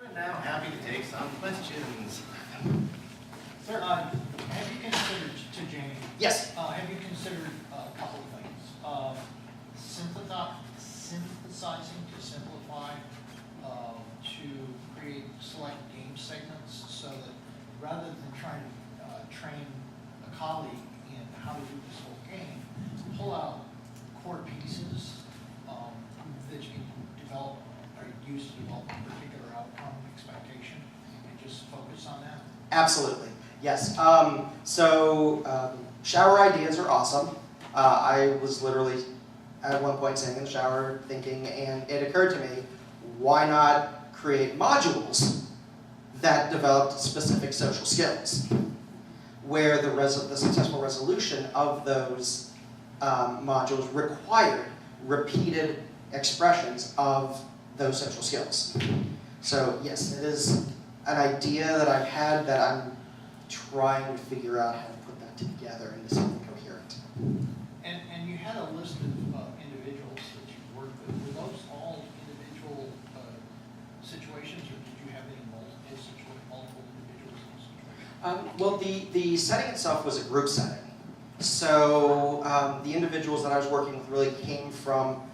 We're now happy to take some questions. Sir, have you considered, to Jamie? Yes. Have you considered a couple of things? Synthesizing to simplify, to create select game segments so that rather than trying to train a colleague in how to do this whole game, pull out core pieces that you can develop or use to develop a particular outcome expectation and just focus on that? Absolutely, yes. Shower ideas are awesome. I was literally at one point sitting in the shower thinking, and it occurred to me, why not create modules that developed specific social skills, where the successful resolution of those modules required repeated expressions of those social skills. So yes, it is an idea that I've had that I'm trying to figure out how to put that together into something coherent. And you had a list of individuals that you worked with. Were those all individual situations, or did you have any multiple individuals in situations? Well, the setting itself was a group setting. So the individuals that I was working with really came from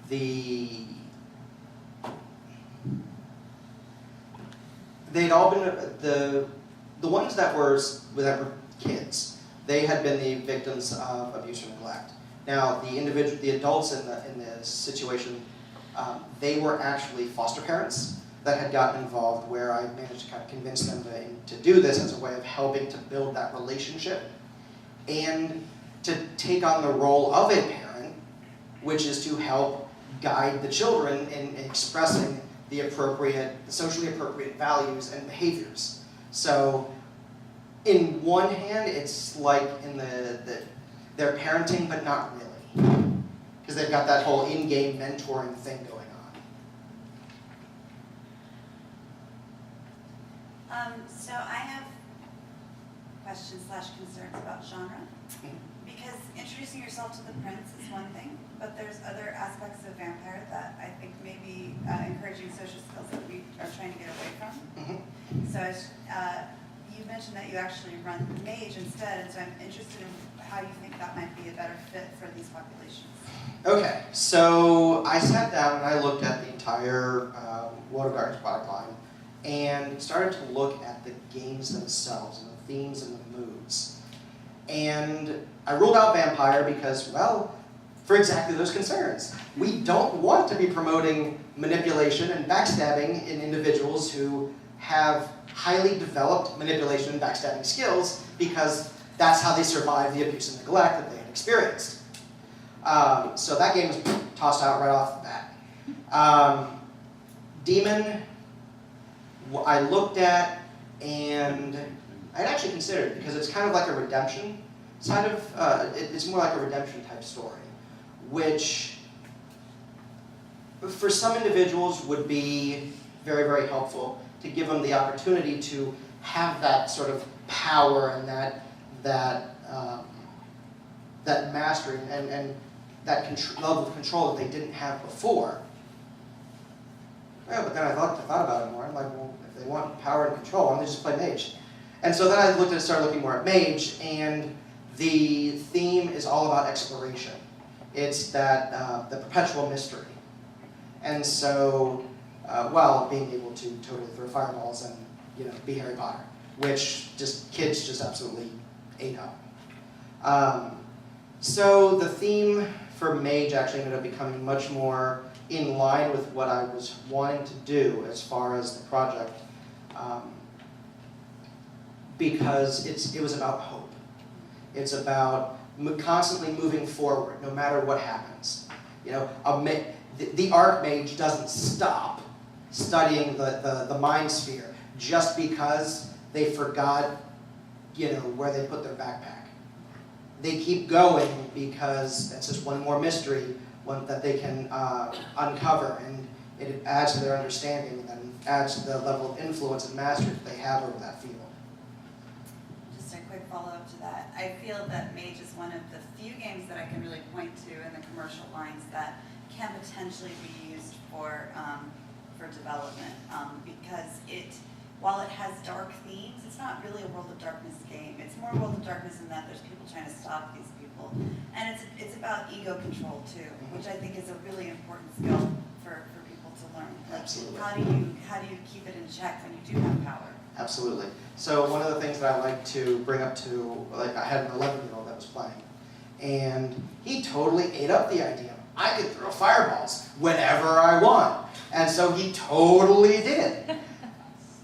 they'd all been, the ones that were kids, they had been the victims of abuse or neglect. Now, the adults in the situation, they were actually foster parents that had gotten involved, where I managed to kind of convince them to do this as a way of helping to build that relationship and to take on the role of a parent, which is to help guide the children in expressing the socially appropriate values and behaviors. So, in one hand, it's like they're parenting, but not really, because they've got that whole in-game mentoring thing going on. So I have questions/concerns about genre. Because introducing yourself to the prince is one thing, but there's other aspects of vampire that I think may be encouraging social skills that we are trying to get away from. So you mentioned that you actually run Mage instead, and so I'm interested in how you think that might be a better fit for these populations. Okay, so I sat down and I looked at the entire World of Darkness product line and started to look at the games themselves and the themes and the moods. And I ruled out vampire because, well, for exactly those concerns. We don't want to be promoting manipulation and backstabbing in individuals who have highly developed manipulation and backstabbing skills, because that's how they survive the abuse and neglect that they had experienced. So that game was tossed out right off the bat. Demon, I looked at, and I'd actually considered it because it's kind of like a redemption side of, it's more like a redemption type story, which for some individuals would be very, very helpful to give them the opportunity to have that sort of power and that mastery and that level of control that they didn't have before. Yeah, but then I thought about it more. I'm like, well, if they want power and control, why don't they just play Mage? And so then I started looking more at Mage, and the theme is all about exploration. It's that the perpetual mystery. And so, being able to totally throw fireballs and be Harry Potter, which kids just absolutely ate up. So the theme for Mage actually ended up becoming much more in line with what I was wanting to do as far as the project, because it was about hope. It's about constantly moving forward, no matter what happens. The Archmage doesn't stop studying the Mind Sphere just because they forgot, where they put their backpack. They keep going because that's just one more mystery that they can uncover, and it adds to their understanding and adds to the level of influence and mastery that they have over that field. Just a quick follow-up to that. I feel that Mage is one of the few games that I can really point to in the commercial lines that can potentially be used for for development, because while it has dark themes, it's not really a World of Darkness game. It's more World of Darkness in that there's people trying to stop these people. And it's about ego control too, which I think is a really important skill for people to learn. Like, Absolutely. how do you keep it in check when you do have power? Absolutely. So one of the things that I like to bring up to, like I had an 11-year-old that was playing, and he totally ate up the idea. I could throw fireballs whenever I want. And so he totally did.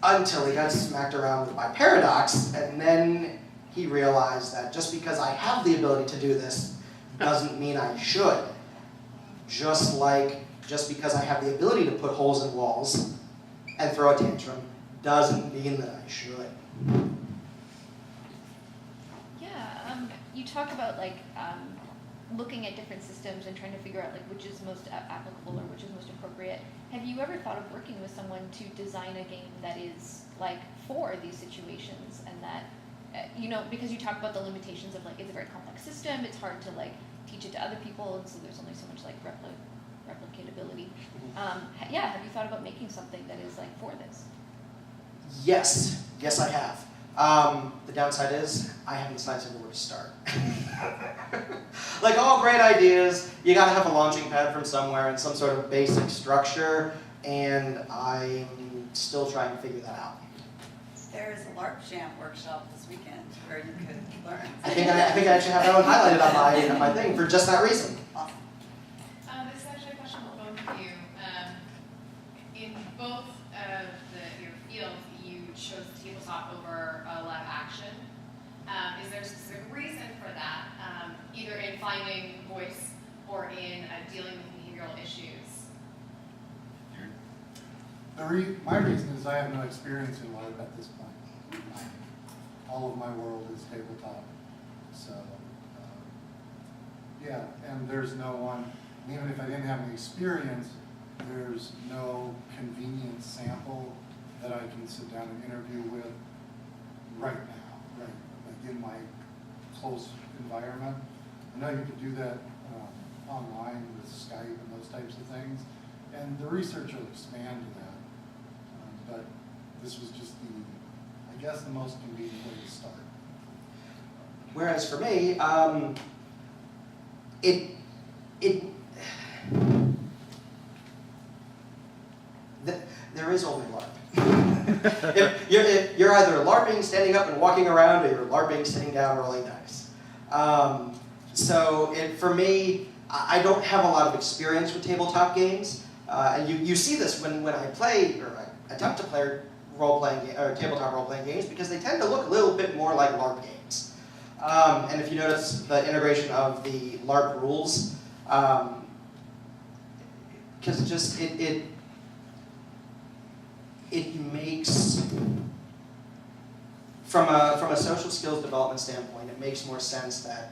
Until he got smacked around by paradox, and then he realized that just because I have the ability to do this doesn't mean I should. Just because I have the ability to put holes in walls and throw a tantrum doesn't mean that I should. Yeah, you talk about looking at different systems and trying to figure out which is most applicable or which is most appropriate. Have you ever thought of working with someone to design a game that is for these situations, and that because you talk about the limitations of it's a very complex system, it's hard to teach it to other people, and so there's only so much replicatability. Yeah, have you thought about making something that is for this? Yes, I have. The downside is I haven't decided where to start. All great ideas, you gotta have a launching pad from somewhere and some sort of basic structure, and I'm still trying to figure that out. There is a LARP Jam workshop this weekend where you could learn. I think I actually have that one highlighted on my thing for just that reason. Awesome. This is actually a question for both of you. In both of your fields, you chose tabletop over live action. Is there a specific reason for that, either in finding voice or in dealing with behavioral issues? My reason is I have no experience in LARP at this point. All of my world is tabletop. So, yeah, and there's no one, even if I didn't have any experience, there's no convenient sample that I can sit down and interview with right now, in my close environment. I know you could do that online with Skype and those types of things, and the research will expand to that. But this was just the most convenient way to start. Whereas for me, there is only LARP. You're either LARPing standing up and walking around, or you're LARPing sitting down rolling dice. For me, I don't have a lot of experience with tabletop games, and you see this when I play, or I attempt to play tabletop role-playing games, because they tend to look a little bit more like LARP games. And if you notice the integration of the LARP rules, because it makes, from a social skills development standpoint, it makes more sense that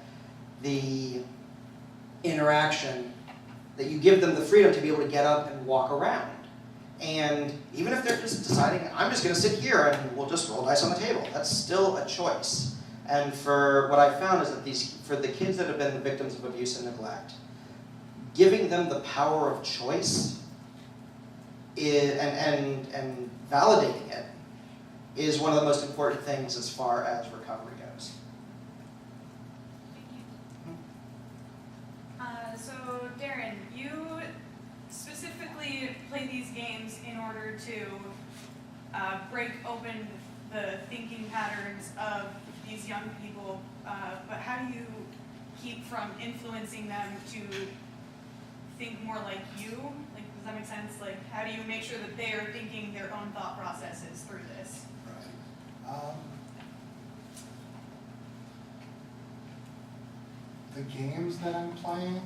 the interaction, that you give them the freedom to be able to get up and walk around. And even if they're just deciding, I'm just going to sit here and we'll just roll dice on the table, that's still a choice. And for what I found is that for the kids that have been the victims of abuse and neglect, giving them the power of choice and validating it is one of the most important things as far as recovery goes. So, Darrin, you specifically play these games in order to break open the thinking patterns of these young people, but how do you keep from influencing them to think more like you? Does that make sense? How do you make sure that they are thinking their own thought processes through this? Right. The games that I'm playing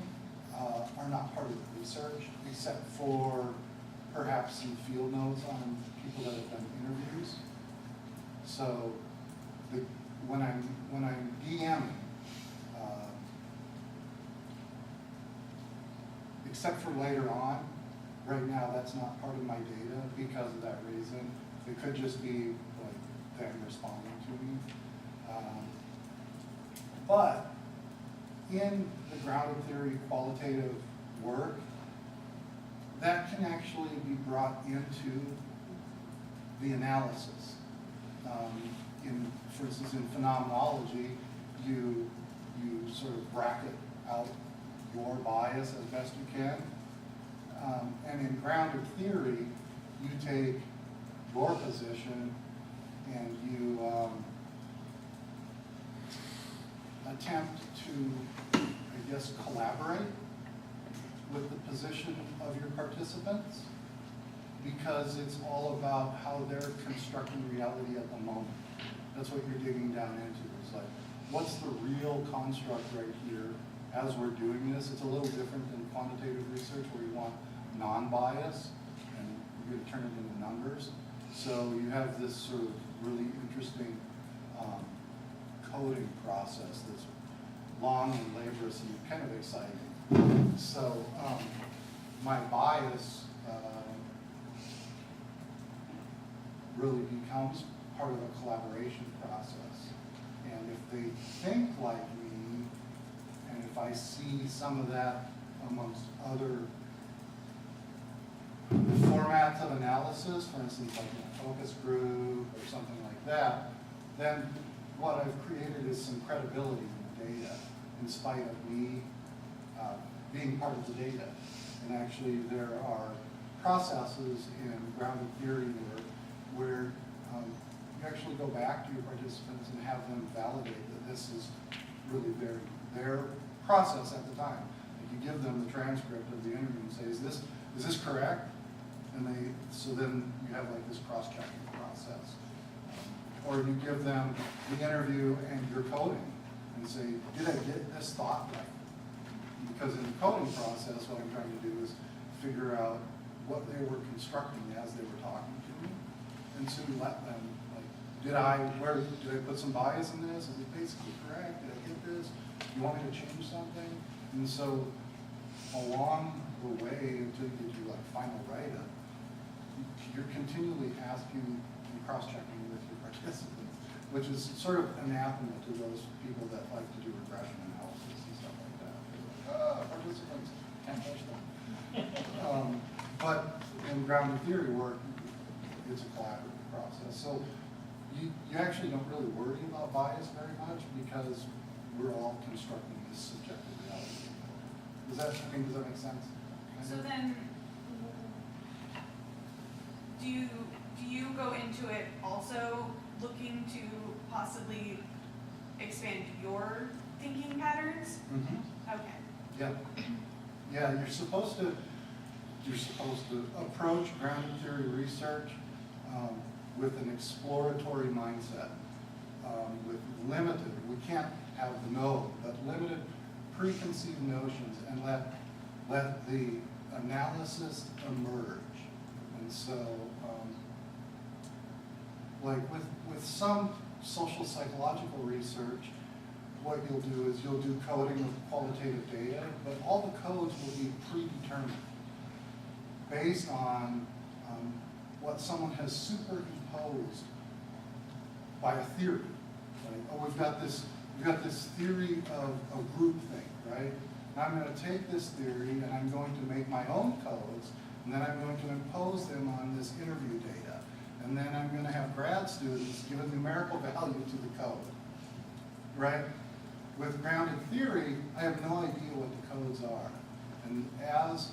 are not part of the research, except for perhaps some field notes on people that have done interviews. So when I'm DMing, except for later on, right now that's not part of my data because of that reason. It could just be them responding to me. But in the grounded theory qualitative work, that can actually be brought into the analysis. For instance, in phenomenology, you sort of bracket out your bias as best you can. And in grounded theory, you take your position and you attempt to, I guess, collaborate with the position of your participants, because it's all about how they're constructing reality at the moment. That's what you're digging down into. It's like, what's the real construct right here as we're doing this? It's a little different than quantitative research where you want non-bias and you're going to turn it into numbers. So you have this sort of really interesting coding process that's long and laborious and kind of exciting. So my bias really becomes part of a collaboration process. And if they think like me, and if I see some of that amongst other formats of analysis, for instance, like a focus group or something like that, then what I've created is some credibility in the data, in spite of me being part of the data. And actually there are processes in grounded theory work where you actually go back to your participants and have them validate that this is really their process at the time. Like you give them the transcript of the interview and say, is this correct? And so then you have like this cross-checking process. Or you give them the interview and your coding and say, did I get this thought right? Because in the coding process, what I'm trying to do is figure out what they were constructing as they were talking to me, and to let them, like, did I put some bias in this? Is it basically correct? Did I get this? Do you want me to change something? And so along the way until you get your like final write-up, you're continually asking and cross-checking with your participants, which is sort of anathema to those people that like to do regression analysis and stuff like that. They're like, participants, can't touch them. But in grounded theory work, it's a collaborative process. So you actually don't really worry about bias very much because we're all constructing this subjective reality. Does that make sense? So then, do you go into it also looking to possibly expand your thinking patterns? Mm-hmm. Okay. Yeah. Yeah, you're supposed to approach grounded theory research with an exploratory mindset, with limited, we can't have no, but limited preconceived notions, and let the analysis emerge. And so, like with some social psychological research, what you'll do is you'll do coding with qualitative data, but all the codes will be predetermined based on what someone has superimposed by a theory. Right? Oh, we've got this theory of groupthink, right? Now I'm going to take this theory and I'm going to make my own codes, and then I'm going to impose them on this interview data. And then I'm going to have grad students give a numerical value to the code, right? With grounded theory, I have no idea what the codes are. And as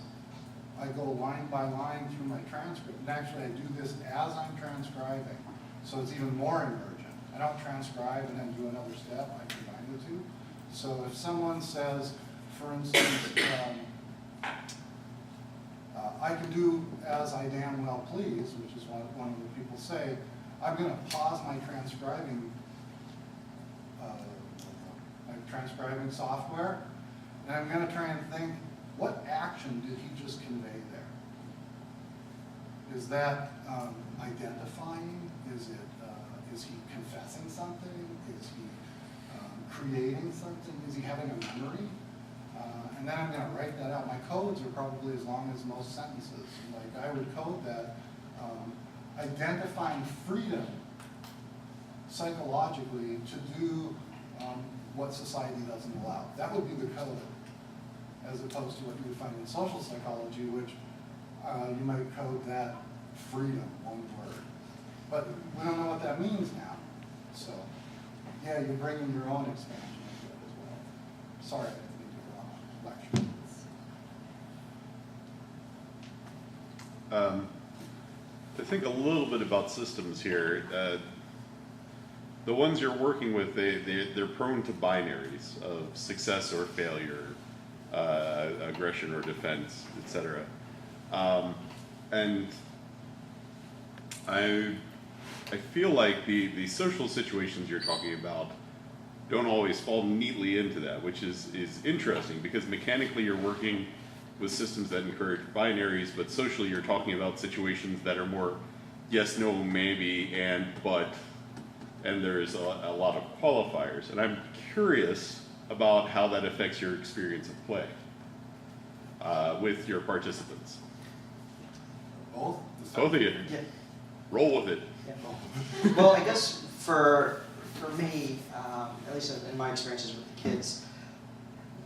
I go line by line through my transcript, and actually I do this as I'm transcribing, so it's even more emergent. I don't transcribe and then do another step, I combine the two. So if someone says, for instance, I can do as I damn well please, which is what one of the people say, I'm going to pause my transcribing software, and I'm going to try and think, what action did he just convey there? Is that identifying? Is he confessing something? Is he creating something? Is he having a memory? And then I'm going to write that out. My codes are probably as long as most sentences. Like I would code that identifying freedom psychologically to do what society doesn't allow. That would be the code, as opposed to what you would find in social psychology, which you might code that freedom, one word. But we don't know what that means now. So, yeah, you're bringing your own expansion into it as well. Sorry, I didn't mean to go on a lecture. I think a little bit about systems here. The ones you're working with, they're prone to binaries of success or failure, aggression or defense, etc. And I feel like the social situations you're talking about don't always fall neatly into that, which is interesting because mechanically you're working with systems that encourage binaries, but socially you're talking about situations that are more yes, no, maybe, and but, and there's a lot of qualifiers. And I'm curious about how that affects your experience of play with your participants. Both? Both of you. Yeah. Roll with it. Yeah. Well, I guess for me, at least in my experiences with the kids,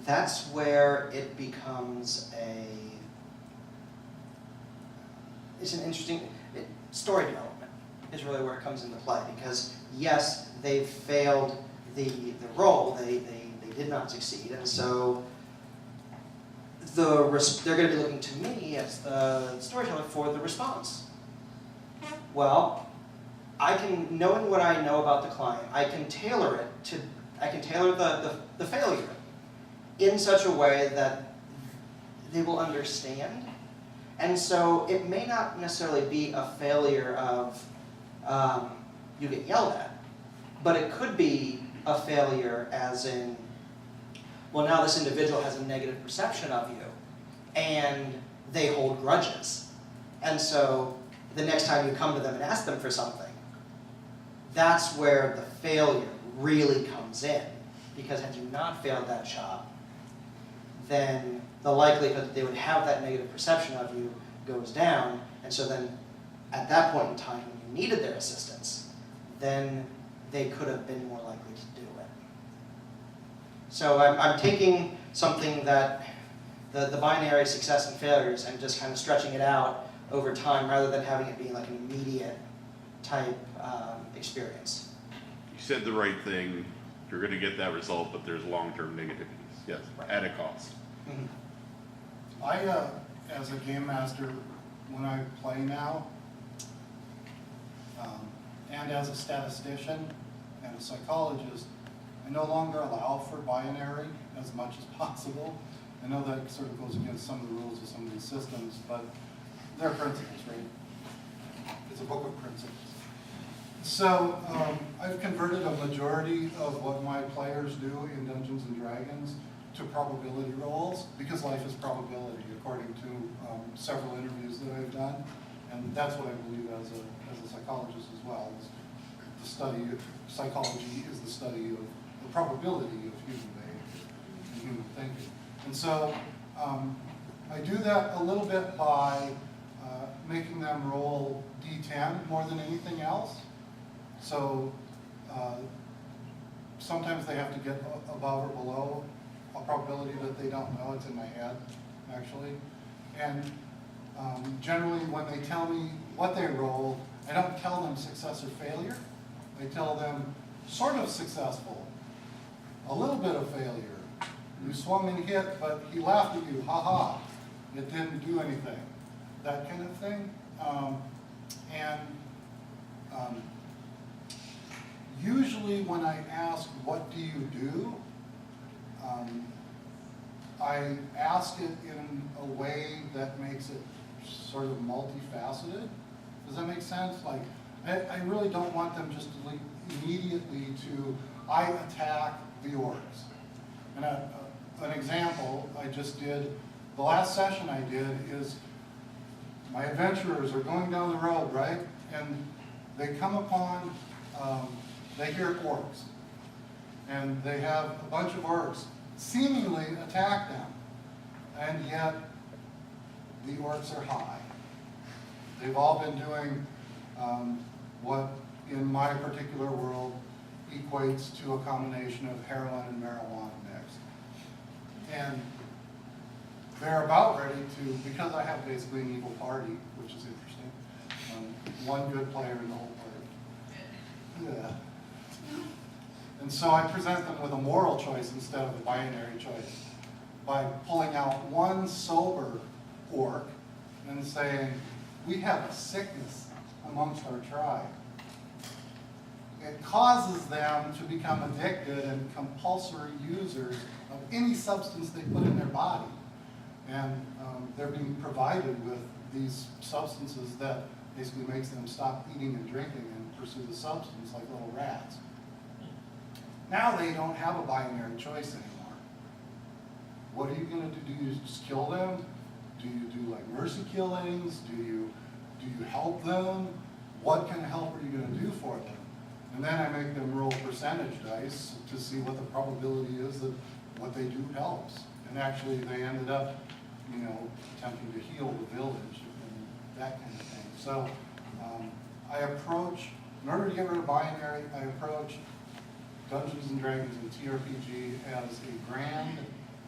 that's where it becomes it's an interesting, story development is really where it comes into play, because yes, they've failed the role, they did not succeed, and so they're going to be looking to me as the storyteller for the response. Well, I can, knowing what I know about the client, I can tailor the failure in such a way that they will understand. And so it may not necessarily be a failure of you get yelled at, but it could be a failure as in, well, now this individual has a negative perception of you, and they hold grudges. And so the next time you come to them and ask them for something, that's where the failure really comes in. Because had you not failed that job, then the likelihood that they would have that negative perception of you goes down. And so then at that point in time when you needed their assistance, then they could have been more likely to do it. So I'm taking something that the binary success and failures and just kind of stretching it out over time rather than having it be like an immediate type experience. You said the right thing. You're going to get that result, but there's long-term negativities. Yes, at a cost. Mm-hmm. I, as a game master, when I play now, and as a statistician and a psychologist, I no longer allow for binary as much as possible. I know that sort of goes against some of the rules of some of these systems, but they're principles, right? It's a book of principles. So I've converted a majority of what my players do in Dungeons & Dragons to probability rolls, because life is probability, according to several interviews that I've done. And that's what I believe as a psychologist as well. Is the study of psychology is the study of the probability of human behavior and human thinking. And so I do that a little bit by making them roll D10 more than anything else. So sometimes they have to get above or below a probability that they don't know. It's in my head, actually. And generally, when they tell me what they rolled, I don't tell them success or failure. I tell them sort of successful, a little bit of failure. You swung and hit, but he laughed at you, ha-ha. It didn't do anything. That kind of thing. Usually when I ask, what do you do? I ask it in a way that makes it sort of multifaceted. Does that make sense? Like, I really don't want them just to leap immediately to, I attack the orcs. And an example I just did, the last session I did is, my adventurers are going down the road, right? And they come upon, they hear orcs. And they have a bunch of orcs seemingly attack them. And yet, the orcs are high. They've all been doing what in my particular world equates to a combination of heroin and marijuana mixed. And they're about ready to, because I have basically an evil party, which is interesting. One good player in the whole party. Yeah. And so I present them with a moral choice instead of a binary choice by pulling out one sober orc and saying, we have a sickness amongst our tribe. It causes them to become addicted and compulsory users of any substance they put in their body. And they're being provided with these substances that basically makes them stop eating and drinking and pursue the substance like little rats. Now they don't have a binary choice anymore. What are you going to do? Do you just kill them? Do you do like mercy killings? Do you help them? What kind of help are you going to do for them? And then I make them roll percentage dice to see what the probability is that what they do helps. And actually they ended up, attempting to heal the village and that kind of thing. So I approach, in order to get rid of binary, I approach Dungeons and Dragons and TRPG as a grand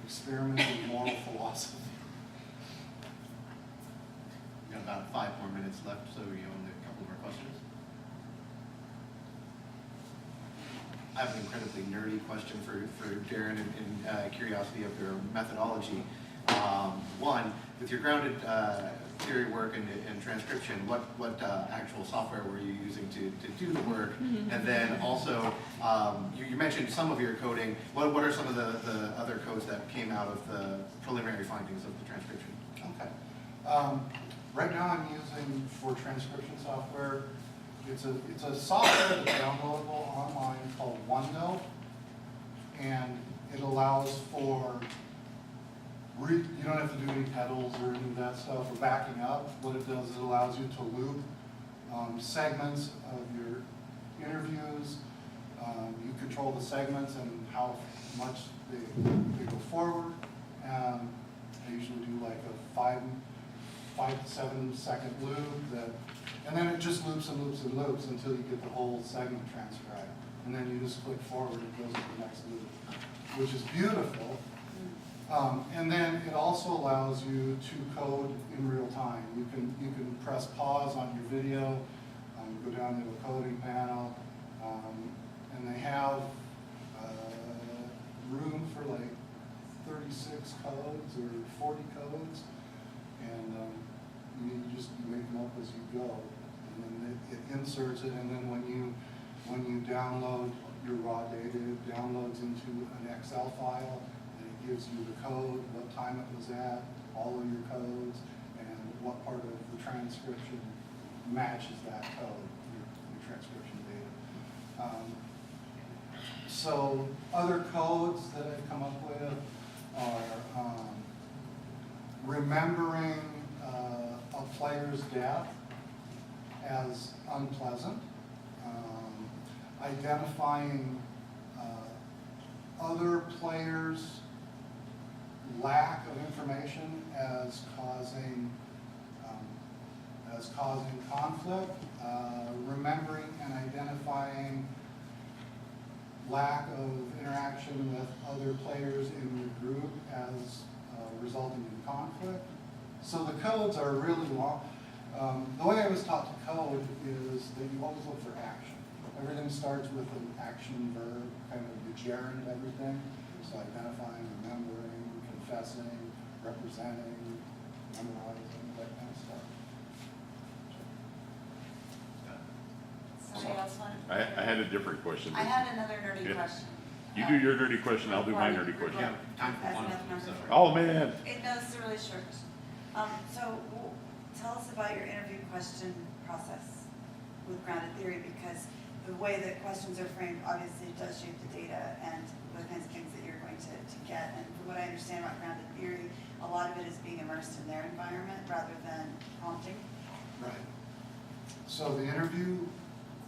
experiment in moral philosophy. We got about 5 more minutes left, so we own a couple more questions. I have an incredibly nerdy question for Darrin and curiosity of your methodology. One, with your grounded theory work and transcription, what actual software were you using to do the work? And then also, you mentioned some of your coding. What are some of the other codes that came out of the preliminary findings of the transcription? Okay. Right now I'm using, for transcription software, it's a software that's downloadable online called OneNote, and it allows for, you don't have to do any pedals or any of that stuff or backing up. What it does is it allows you to loop segments of your interviews. You control the segments and how much they go forward. I usually do like a 5 to 7 second loop and then it just loops and loops and loops until you get the whole segment transcribed. And then you just click forward, it goes to the next loop, which is beautiful. And then it also allows you to code in real time. You can press pause on your video, go down to the coding panel, and they have room for like 36 codes or 40 codes, and you make them up as you go, and then it inserts it, and then when you download your raw data, it downloads into an Excel file, and it gives you the code, what time it was at, all of your codes, and what part of the transcription matches that code, your transcription data. So other codes that I've come up with are remembering a player's death as unpleasant, identifying other players' lack of information as causing conflict, remembering and identifying lack of interaction with other players in your group as resulting in conflict. So the codes are really long. The way I was taught to code is that you always look for action. Everything starts with an action verb, kind of the gerund of everything. So identifying, remembering, confessing, representing, memorizing, that kind of stuff. Somebody else wanted to? I had a different question. I had another nerdy Yeah. question. You do your nerdy question, I'll do my nerdy question. Yeah, time for That's one. enough number So. for- Oh, man. No, it's a really short question. Tell us about your interview question process with grounded theory, because the way that questions are framed obviously does shape the data and the kinds of things that you're going to get. And from what I understand about grounded theory, a lot of it is being immersed in their environment rather than prompting. Right. So the interview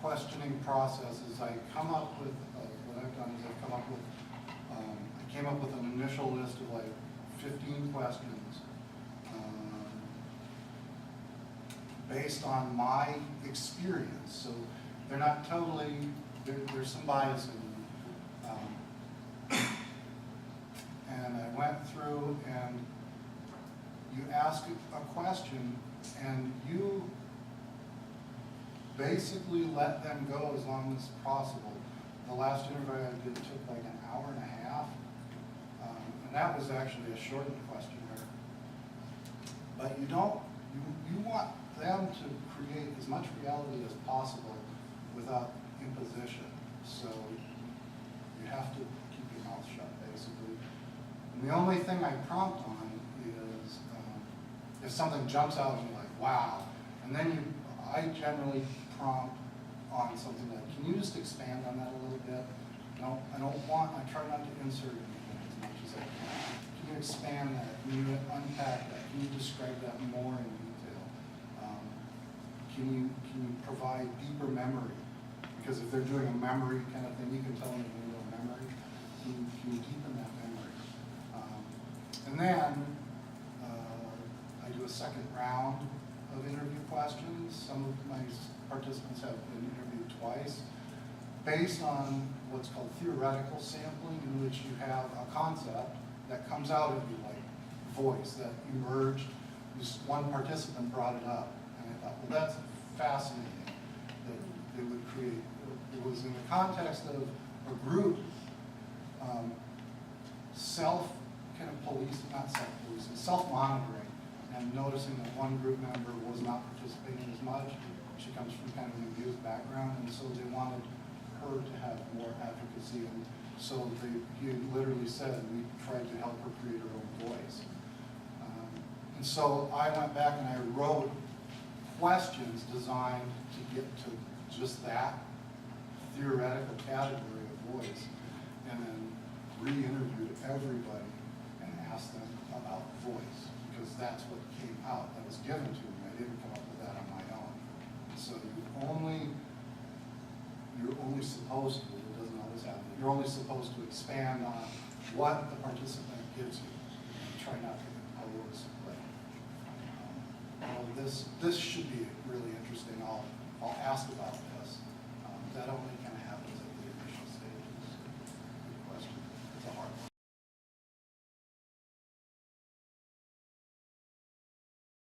questioning process is I come up with, what I've done is I've come up with, I came up with an initial list of like 15 questions based on my experience. So they're not totally, there's some bias in them. And I went through and you ask a question and you basically let them go as long as possible. The last interview I did took like an hour and a half, and that was actually a shortened questionnaire. But you don't, you want them to create as much reality as possible without imposition. So you have to keep your mouth shut, basically. And the only thing I prompt on is if something jumps out and you're like, wow, and then I generally prompt on something like, can you just expand on that a little bit? I try not to insert anything as much as I can. Can you expand that? Can you unpack that? Can you describe that more in detail? Can you provide deeper memory? Because if they're doing a memory kind of thing, you can tell them they're doing a memory. Can you deepen that memory? And then I do a second round of interview questions. Some of my participants have been interviewed twice, based on what's called theoretical sampling, in which you have a concept that comes out of you, like voice, that emerged. Just one participant brought it up, and I thought, well, that's fascinating that they would create. It was in the context of a group self-monitoring, and noticing that one group member was not participating as much. She comes from kind of an abused background, and so they wanted her to have more advocacy, and so he literally said, we tried to help her create her own voice. And so I went back and I wrote questions designed to get to just that theoretical category of voice, and then re-interviewed everybody and asked them about voice, because that's what came out, that was given to me. I didn't come up with that on my own. So you're only supposed to, it doesn't always happen, you're only supposed to expand on what the participant gives you. Try not to impose, but this should be really interesting. I'll ask about this. That only